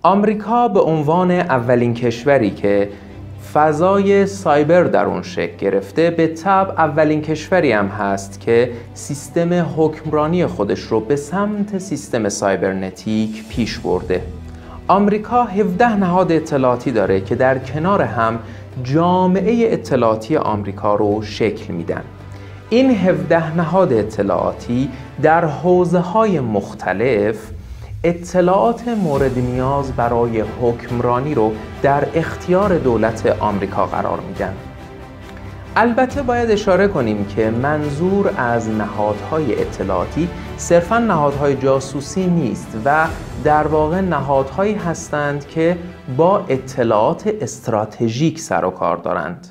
آمریکا به عنوان اولین کشوری که فضای سایبر در اون شکل گرفته، به طبع اولین کشوری هم هست که سیستم حکمرانی خودش رو به سمت سیستم سایبرنتیک پیش برده. آمریکا 17 نهاد اطلاعاتی داره که در کنار هم جامعه اطلاعاتی آمریکا رو شکل میدن. این 17 نهاد اطلاعاتی در حوزه‌های مختلف اطلاعات مورد نیاز برای حکمرانی رو در اختیار دولت آمریکا قرار میدن. البته باید اشاره کنیم که منظور از نهادهای اطلاعاتی صرفاً نهادهای جاسوسی نیست و در واقع نهادهایی هستند که با اطلاعات استراتژیک سر و کار دارند.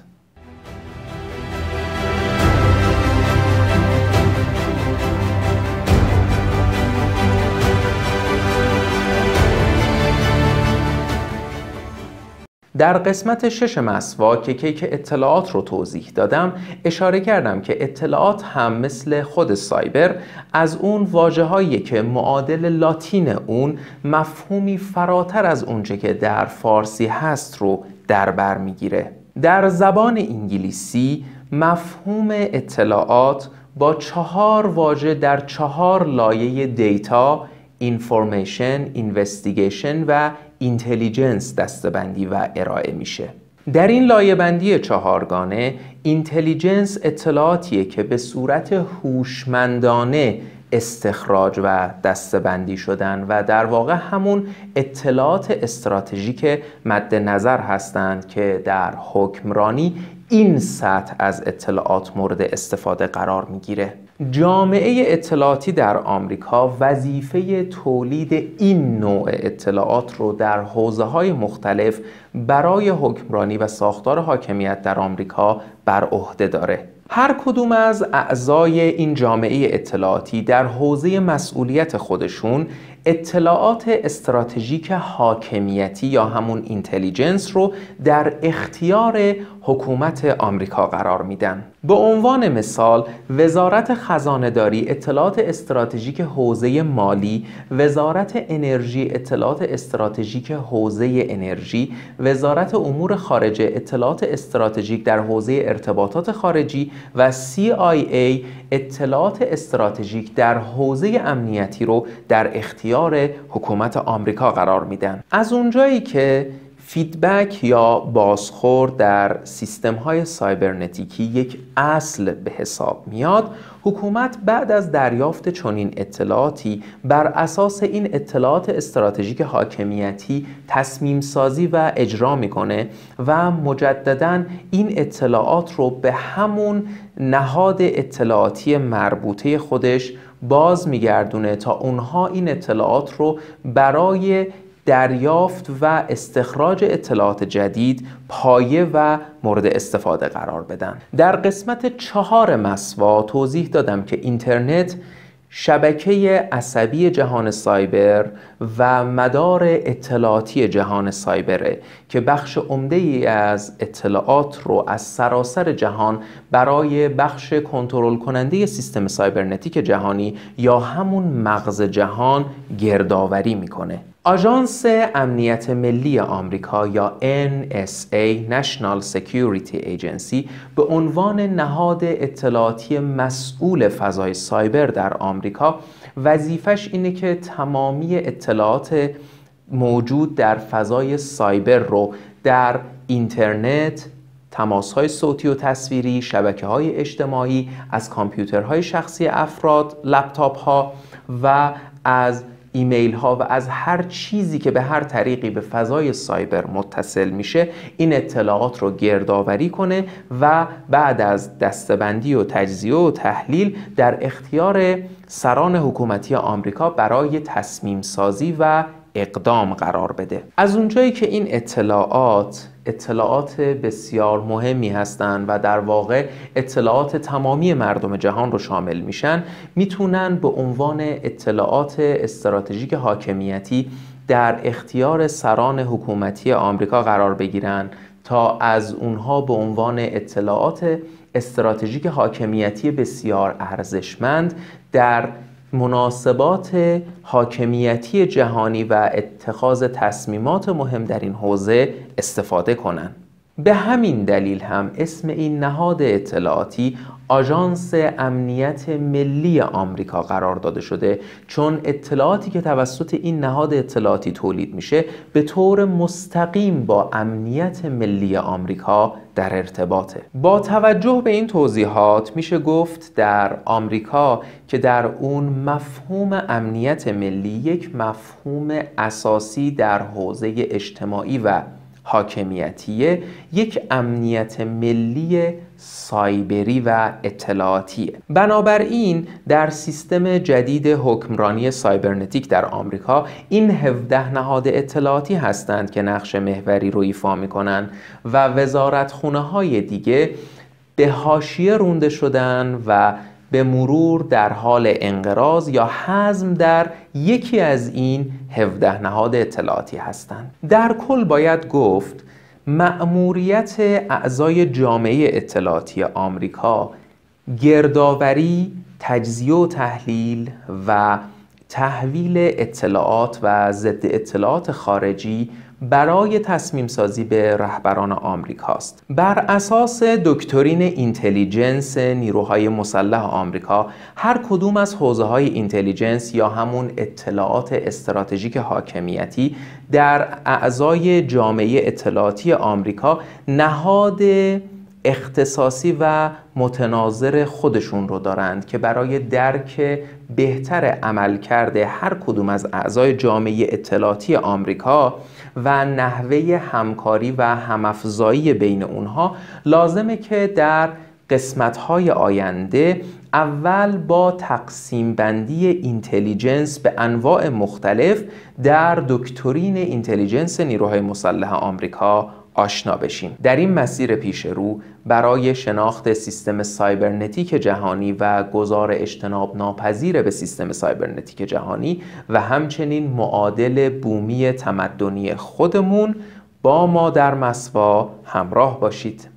در قسمت 6 مسواک که کیک اطلاعات رو توضیح دادم، اشاره کردم که اطلاعات هم مثل خود سایبر از اون واژه‌هایی که معادل لاتین اون مفهومی فراتر از اونچه که در فارسی هست رو در بر میگیره. در زبان انگلیسی مفهوم اطلاعات با 4 واژه در 4 لایه دیتا، اینفورمیشن، اینوستیگیشن و اینتلیجنس دسته‌بندی و ارائه میشه. در این لایه‌بندی 4گانه اینتلیجنس اطلاعاتیه که به صورت هوشمندانه استخراج و دسته‌بندی شدن و در واقع همون اطلاعات استراتژیک مد نظر هستند که در حکمرانی این سطح از اطلاعات مورد استفاده قرار میگیره. جامعه اطلاعاتی در آمریکا وظیفه تولید این نوع اطلاعات رو در حوزه‌های مختلف برای حکمرانی و ساختار حاکمیت در آمریکا بر عهده داره. هر کدوم از اعضای این جامعه اطلاعاتی در حوزه مسئولیت خودشون اطلاعات استراتژیک حاکمیتی یا همون اینتلیجنس رو در اختیار حکومت آمریکا قرار میدن. به عنوان مثال وزارت خزانه‌داری اطلاعات استراتژیک حوزه مالی، وزارت انرژی اطلاعات استراتژیک حوزه انرژی، وزارت امور خارجه اطلاعات استراتژیک در حوزه ارتباطات خارجی و CIA اطلاعات استراتژیک در حوزه امنیتی رو در اختیار حکومت آمریکا قرار میدن. از اونجایی که فیدبک یا بازخورد در سیستم‌های سایبرنتیکی یک اصل به حساب میاد، حکومت بعد از دریافت چنین اطلاعاتی بر اساس این اطلاعات استراتژیک حاکمیتی تصمیم سازی و اجرا میکنه و مجدداً این اطلاعات رو به همون نهاد اطلاعاتی مربوطه خودش باز میگردونه تا اونها این اطلاعات رو برای دریافت و استخراج اطلاعات جدید پایه و مورد استفاده قرار بدن. در قسمت 4 مسوا توضیح دادم که اینترنت شبکه عصبی جهان سایبر و مدار اطلاعاتی جهان سایبره که بخش عمده‌ای از اطلاعات رو از سراسر جهان برای بخش کنترل کننده سیستم سایبرنتیک جهانی یا همون مغز جهان گردآوری میکنه. آژانس امنیت ملی آمریکا یا NSA National Security Agency به عنوان نهاد اطلاعاتی مسئول فضای سایبر در آمریکا وظیفش اینه که تمامی اطلاعات موجود در فضای سایبر رو در اینترنت، تماس‌های صوتی و تصویری، شبکه‌های اجتماعی، از کامپیوترهای شخصی افراد، لپتاپ‌ها و از ایمیل ها و از هر چیزی که به هر طریقی به فضای سایبر متصل میشه این اطلاعات رو گردآوری کنه و بعد از دسته‌بندی و تجزیه و تحلیل در اختیار سران حکومتی آمریکا برای تصمیم سازی و اقدام قرار بده. از اونجایی که این اطلاعات بسیار مهمی هستند و در واقع اطلاعات تمامی مردم جهان رو شامل میشن، میتونن به عنوان اطلاعات استراتژیک حاکمیتی در اختیار سران حکومتی آمریکا قرار بگیرن تا از اونها به عنوان اطلاعات استراتژیک حاکمیتی بسیار ارزشمند در مناسبات حاکمیتی جهانی و اتخاذ تصمیمات مهم در این حوزه استفاده کنند. به همین دلیل هم اسم این نهاد اطلاعاتی آژانس امنیت ملی آمریکا قرار داده شده، چون اطلاعاتی که توسط این نهاد اطلاعاتی تولید میشه به طور مستقیم با امنیت ملی آمریکا در ارتباطه. با توجه به این توضیحات میشه گفت در آمریکا که در اون مفهوم امنیت ملی یک مفهوم اساسی در حوزه اجتماعی و حاکمیتیه، یک امنیت ملی سایبری و اطلاعاتیه. بنابراین در سیستم جدید حکمرانی سایبرنتیک در آمریکا این 17 نهاد اطلاعاتی هستند که نقش محوری رو ایفا میکنن و وزارتخونه‌های دیگه به حاشیه رونده شدن و به مرور در حال انقراض یا حزم در یکی از این 17 نهاد اطلاعاتی هستند. در کل باید گفت مأموریت اعضای جامعه اطلاعاتی آمریکا گردآوری، تجزیه و تحلیل و تحویل اطلاعات و ضد اطلاعات خارجی برای تصمیم سازی به رهبران آمریکاست. بر اساس دکترین اینتلیجنس نیروهای مسلح آمریکا، هر کدوم از حوزه‌های اینتلیجنس یا همون اطلاعات استراتژیک حاکمیتی در اعضای جامعه اطلاعاتی آمریکا نهاد اختصاصی و متناظر خودشون رو دارند که برای درک بهتر عملکرد هر کدوم از اعضای جامعه اطلاعاتی آمریکا و نحوه همکاری و همافزایی بین اونها لازمه که در قسمت‌های آینده اول با تقسیم بندی اینتلیجنس به انواع مختلف در دکترین اینتلیجنس نیروهای مسلح آمریکا آشنا بشیم. در این مسیر پیش رو برای شناخت سیستم سایبرنتیک جهانی و گذار اجتناب ناپذیر به سیستم سایبرنتیک جهانی و همچنین معادل بومی تمدنی خودمون با ما در مسوا همراه باشید.